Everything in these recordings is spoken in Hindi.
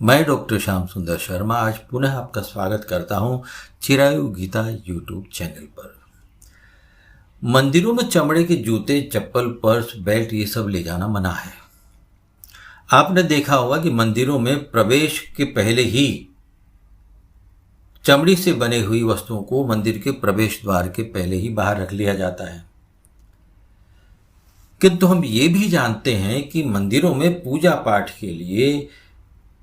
मैं डॉक्टर श्याम सुंदर शर्मा आज पुनः आपका स्वागत करता हूं चिरायु गीता यूट्यूब चैनल पर। मंदिरों में चमड़े के जूते, चप्पल, पर्स, बेल्ट ये सब ले जाना मना है। आपने देखा होगा कि मंदिरों में प्रवेश के पहले ही चमड़ी से बने हुई वस्तुओं को मंदिर के प्रवेश द्वार के पहले ही बाहर रख लिया जाता है। किंतु हम ये भी जानते हैं कि मंदिरों में पूजा पाठ के लिए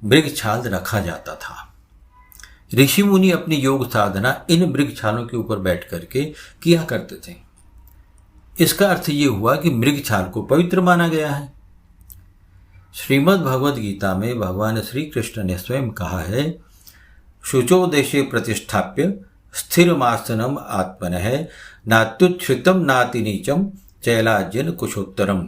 मृगछाल रखा जाता था। ऋषि मुनि अपनी योग साधना इन मृगछालों के ऊपर बैठ करके किया करते थे। इसका अर्थ ये हुआ कि मृगछाल को पवित्र माना गया है। श्रीमद् भगवद गीता में भगवान श्री कृष्ण ने स्वयं कहा है, शुचोदेशे प्रतिष्ठाप्य स्थिरमासनम आत्मनः नात्युच्छ्रितम नाति नीचम चैलाज्यन कुशोत्तरम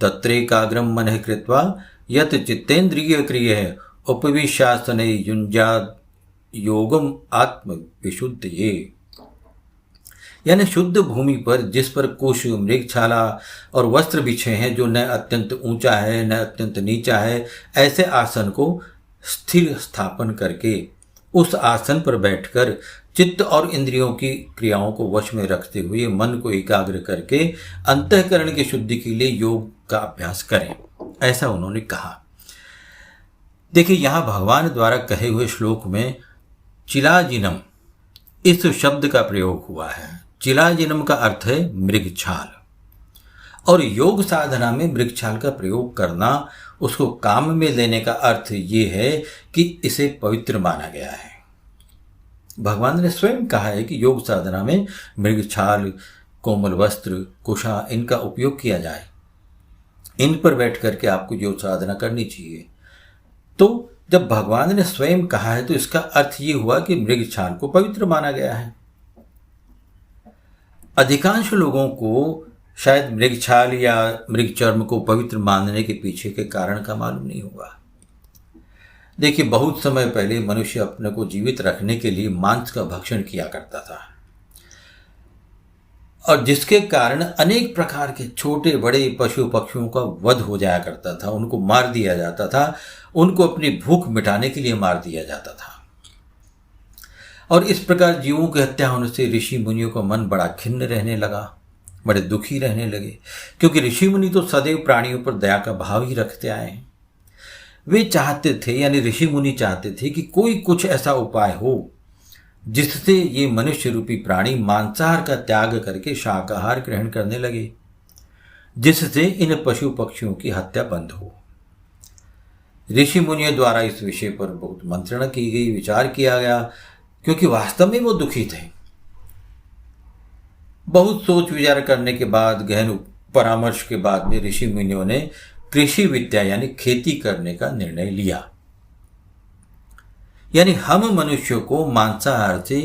तत्रैकाग्रम मनः कृत्वा यत चित्तेन्द्रिय क्रिय उपविशासने युञ्जात योगम आत्म विशुद्धये। यानी शुद्ध भूमि पर जिस पर कुश, मृगछाला और वस्त्र बिछे हैं, जो न अत्यंत ऊंचा है न अत्यंत नीचा है, ऐसे आसन को स्थिर स्थापन करके उस आसन पर बैठकर चित्त और इंद्रियों की क्रियाओं को वश में रखते हुए मन को एकाग्र करके अंतःकरण की शुद्धि के लिए योग का अभ्यास करें, ऐसा उन्होंने कहा। देखिए, यहां भगवान द्वारा कहे हुए श्लोक में चिलाजिनम इस शब्द का प्रयोग हुआ है। चिलाजिनम का अर्थ है मृगछाल, और योग साधना में मृगछाल का प्रयोग करना, उसको काम में लेने का अर्थ ये है कि इसे पवित्र माना गया है। भगवान ने स्वयं कहा है कि योग साधना में मृगछाल, कोमल वस्त्र, कुशा इनका उपयोग किया जाए। इन पर बैठ करके आपको योग साधना करनी चाहिए। तो जब भगवान ने स्वयं कहा है तो इसका अर्थ ये हुआ कि मृगछाल को पवित्र माना गया है। अधिकांश लोगों को शायद मृगछाल या मृगचर्म को पवित्र मानने के पीछे के कारण का मालूम नहीं होगा। देखिए, बहुत समय पहले मनुष्य अपने को जीवित रखने के लिए मांस का भक्षण किया करता था, और जिसके कारण अनेक प्रकार के छोटे बड़े पशु पक्षियों का वध हो जाया करता था, उनको मार दिया जाता था, उनको अपनी भूख मिटाने के लिए मार दिया जाता था। और इस प्रकार जीवों की हत्या होने से ऋषि मुनियों का मन बड़ा खिन्न रहने लगा, बड़े दुखी रहने लगे, क्योंकि ऋषि मुनि तो सदैव प्राणियों पर दया का भाव ही रखते आए हैं। वे चाहते थे, यानी ऋषि मुनि चाहते थे कि कोई कुछ ऐसा उपाय हो जिससे ये मनुष्य रूपी प्राणी मांसाहार का त्याग करके शाकाहार ग्रहण करने लगे, जिससे इन पशु पक्षियों की हत्या बंद हो। ऋषि मुनियों द्वारा इस विषय पर बहुत मंत्रणा की गई, विचार किया गया, क्योंकि वास्तव में वो दुखी थे। बहुत सोच विचार करने के बाद, गहन परामर्श के बाद में ऋषि मुनियों ने कृषि विद्या यानी खेती करने का निर्णय लिया। यानी हम मनुष्यों को मांसाहार से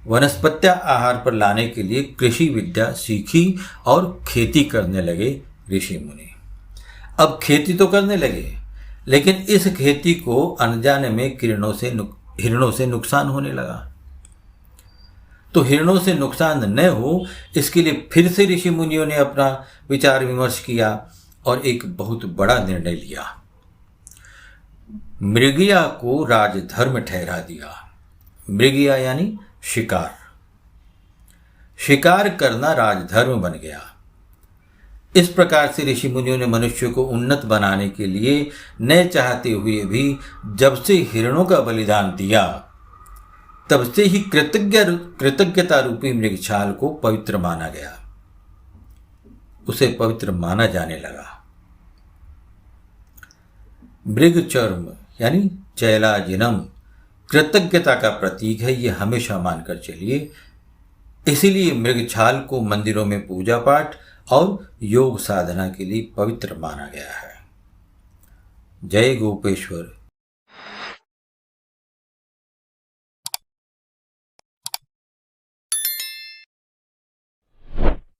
वनस्पत्य आहार पर लाने के लिए कृषि विद्या सीखी और खेती करने लगे ऋषि मुनि। अब खेती तो करने लगे, लेकिन इस खेती को अनजाने में हिरणों से नुकसान होने लगा। तो हिरणों से नुकसान न हो, इसके लिए फिर से ऋषि मुनियों ने अपना विचार विमर्श किया और एक बहुत बड़ा निर्णय लिया। मृगया को राजधर्म ठहरा दिया। मृगया यानी शिकार। शिकार करना राजधर्म बन गया। इस प्रकार से ऋषि मुनियों ने मनुष्य को उन्नत बनाने के लिए न चाहते हुए भी जब से हिरणों का बलिदान दिया, तब से ही कृतज्ञता रूपी मृगछाल को पवित्र माना गया, उसे पवित्र माना जाने लगा। मृगचर्म यानी चैलाजिनम कृतज्ञता का प्रतीक है, ये हमेशा मानकर चलिए। इसीलिए मृगछाल को मंदिरों में पूजा पाठ और योग साधना के लिए पवित्र माना गया है। जय गोपेश्वर।